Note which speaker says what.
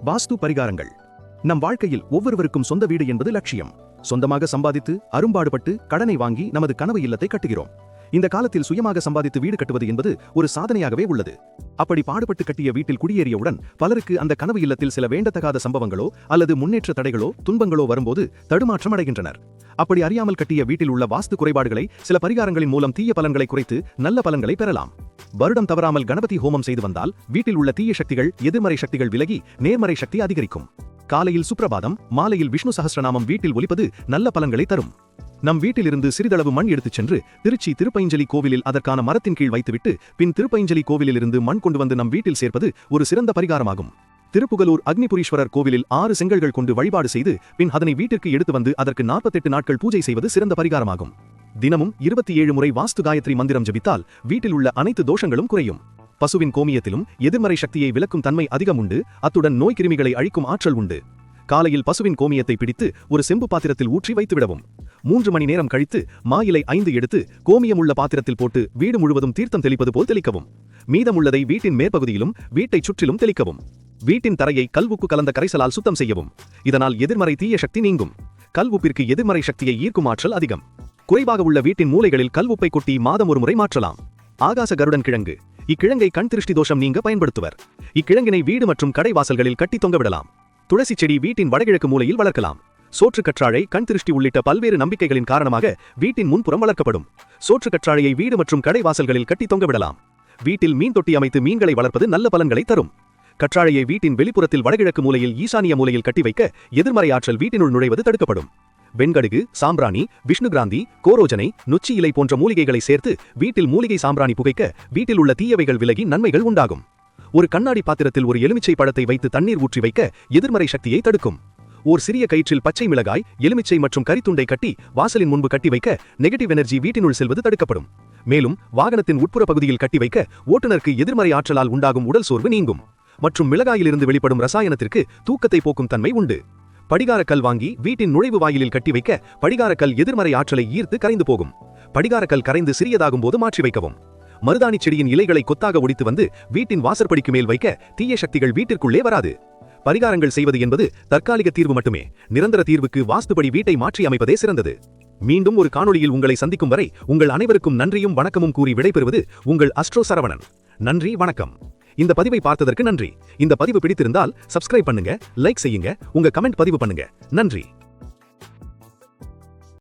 Speaker 1: வாஸ்து பரிகாரங்கள். நம் வாழ்க்கையில் ஒவ்வொருவருக்கும் சொந்த வீடு என்பது லட்சியம். சொந்தமாக சம்பாதித்து அரும்பாடுபட்டு கடனை வாங்கி நமது கனவு இல்லத்தை கட்டுகிறோம். இந்த காலத்தில் சுயமாக சம்பாதித்து வீடு கட்டுவது என்பது ஒரு சாதனையாகவே உள்ளது. அப்படி பாடுபட்டு கட்டிய வீட்டில் குடியேறியவுடன் பலருக்கு அந்த கனவு இல்லத்தில் சில வேண்டத்தகாத சம்பவங்களோ அல்லது முன்னேற்ற தடைகளோ துன்பங்களோ வரும்போது தடுமாற்றம் அடைகின்றனர். அப்படி அறியாமல் கட்டிய வீட்டில் உள்ள வாஸ்து குறைபாடுகளை சில பரிகாரங்களின் மூலம் தீய பலன்களை குறைத்து நல்ல பலன்களை பெறலாம். வருடம் தவறாமல் கணபதி ஹோமம் செய்து வந்தால் வீட்டில் உள்ள தீய சக்திகள் எதிர்மறை சக்திகள் விலகி நேர்மறை சக்தி அதிகரிக்கும். காலையில் சுப்ரபாதம், மாலையில் விஷ்ணு சஹஸ்ரநாமம் வீட்டில் ஒலிப்பது நல்ல பலன்களை தரும். நம் வீட்டிலிருந்து சிறிதளவு மண் எடுத்துச் சென்று திருச்சி திருப்பைஞ்சலி கோவிலில் அதற்கான மரத்தின் கீழ் வைத்துவிட்டு பின் திருப்பைஞ்சலி கோவிலிலிருந்து மண் கொண்டு வந்து நம் வீட்டில் சேர்ப்பது ஒரு சிறந்த பரிகாரமாகும். திருப்புகலூர் அக்னிபுரீஸ்வரர் கோவிலில் 6 செங்கல்கள் கொண்டு வழிபாடு செய்து பின் அதனை வீட்டிற்கு எடுத்து வந்து அதற்கு 48 நாட்கள் பூஜை செய்வது சிறந்த பரிகாரமாகும். தினமும் 27 முறை வாஸ்து காயத்ரி மந்திரம் ஜபித்தால் வீட்டில் உள்ள அனைத்து தோஷங்களும் குறையும். பசுவின் கோமியத்திலும் எதிர்மறை சக்தியை விலக்கும் தன்மை அதிகம் உண்டு. அத்துடன் நோய் கிருமிகளை அழிக்கும் ஆற்றல் உண்டு. காலையில் பசுவின் கோமியத்தை பிடித்து ஒரு செம்பு பாத்திரத்தில் ஊற்றி வைத்துவிடவும். 3 மணி நேரம் கழித்து மா இலை 5 எடுத்து கோமியம் உள்ள பாத்திரத்தில் போட்டு வீடு முழுவதும் தீர்த்தம் தெளிப்பது போல் தெளிக்கவும். மீதமுள்ளதை வீட்டின் மேற்பகுதியிலும் வீட்டைச் சுற்றிலும் தெளிக்கவும். வீட்டின் தரையை கல் உப்பு கலந்த கரைசலால் சுத்தம் செய்யவும். இதனால் எதிர்மறை தீய சக்தி நீங்கும். கல் உப்பிற்கு எதிர்மறை சக்தியை ஈர்க்கும் ஆற்றல் அதிகம். குறைவாக உள்ள வீட்டின் மூலைகளில் கல் உப்பை கொட்டி மாதம் ஒரு முறை மாற்றலாம். ஆகாச கருடன் கிழங்கு. இக்கிழங்கை கண் திருஷ்டி தோஷம் நீங்க பயன்படுத்துவர். இக்கிழங்கினை வீடு மற்றும் கடை வாசல்களில் கட்டி தொங்கவிடலாம். துளசி செடி வீட்டின் வடகிழக்கு மூலையில் வளர்க்கலாம். சோற்று கற்றாழை, கண் திருஷ்டி உள்ளிட்ட பல்வேறு நம்பிக்கைகளின் காரணமாக வீட்டின் முன்புறம் வளர்க்கப்படும். சோற்று கற்றாழையை வீடு மற்றும் கடை வாசல்களில் கட்டி தொங்கவிடலாம். வீட்டில் மீன் தொட்டி அமைத்து மீன்களை வளர்ப்பது நல்ல பலன்களை தரும். கற்றாழையை வீட்டின் வெளிப்புறத்தில் வடகிழக்கு மூலையில் ஈசானிய மூலையில் கட்டி வைக்க எதிர்மறை ஆற்றல் வீட்டினுள் நுழைவது தடுக்கப்படும். வெண்கடுகு, சாம்பிராணி, விஷ்ணுகிராந்தி, கோரோஜனை, நொச்சி இலை போன்ற மூலிகைகளை சேர்த்து வீட்டில் மூலிகை சாம்பிராணி புகைக்க வீட்டில் உள்ள தீயவைகள் விலகி நன்மைகள் உண்டாகும். ஒரு கண்ணாடி பாத்திரத்தில் ஒரு எலுமிச்சை பழத்தை வைத்து தண்ணீர் ஊற்றி வைக்க எதிர்மறை சக்தியை தடுக்கும். ஓர் சிறிய கயிற்றில் பச்சை மிளகாய், எலுமிச்சை மற்றும் கரித்துண்டை கட்டி வாசலின் முன்பு கட்டி வைக்க நெகட்டிவ் எனர்ஜி வீட்டினுள் செல்வது தடுக்கப்படும். மேலும் வாகனத்தின் உட்புற பகுதியில் கட்டி வைக்க ஓட்டுநருக்கு எதிர்மறை ஆற்றலால் உண்டாகும் உடல் சோர்வு நீங்கும். மற்றும் மிளகாயிலிருந்து வெளிப்படும் ரசாயனத்திற்கு தூக்கத்தை போக்கும் தன்மை உண்டு. படிகாரக்கல் வாங்கி வீட்டின் நுழைவு வாயிலில் கட்டி வைக்க படிகாரக்கல் எதிர்மறை ஆற்றலை ஈர்த்து கரைந்து போகும். படிகாரக்கல் கரைந்து சிறியதாகும் போது மாற்றி வைக்கவும். மருதாணி செடியின் இலைகளை கொத்தாக ஒடித்து வந்து வீட்டின் வாசற்படிக்கு மேல் வைக்க தீய சக்திகள் வீட்டிற்குள்ளே வராது. பரிகாரங்கள் செய்வது என்பது தற்காலிக தீர்வு மட்டுமே. நிரந்தர தீர்வுக்கு வாஸ்துபடி வீட்டை மாற்றி அமைப்பதே சிறந்தது. மீண்டும் ஒரு காணொளியில் உங்களை சந்திக்கும் வரை உங்கள் அனைவருக்கும் நன்றியும் வணக்கமும் கூறி விடைபெறுவது உங்கள் அஸ்ட்ரோ சரவணன். நன்றி, வணக்கம். இந்த பதிவை பார்த்ததற்கு நன்றி. இந்த பதிவு பிடித்திருந்தால் சப்ஸ்கிரைப் பண்ணுங்க, லைக் செய்யுங்க, உங்க கமெண்ட் பதிவு பண்ணுங்க. நன்றி.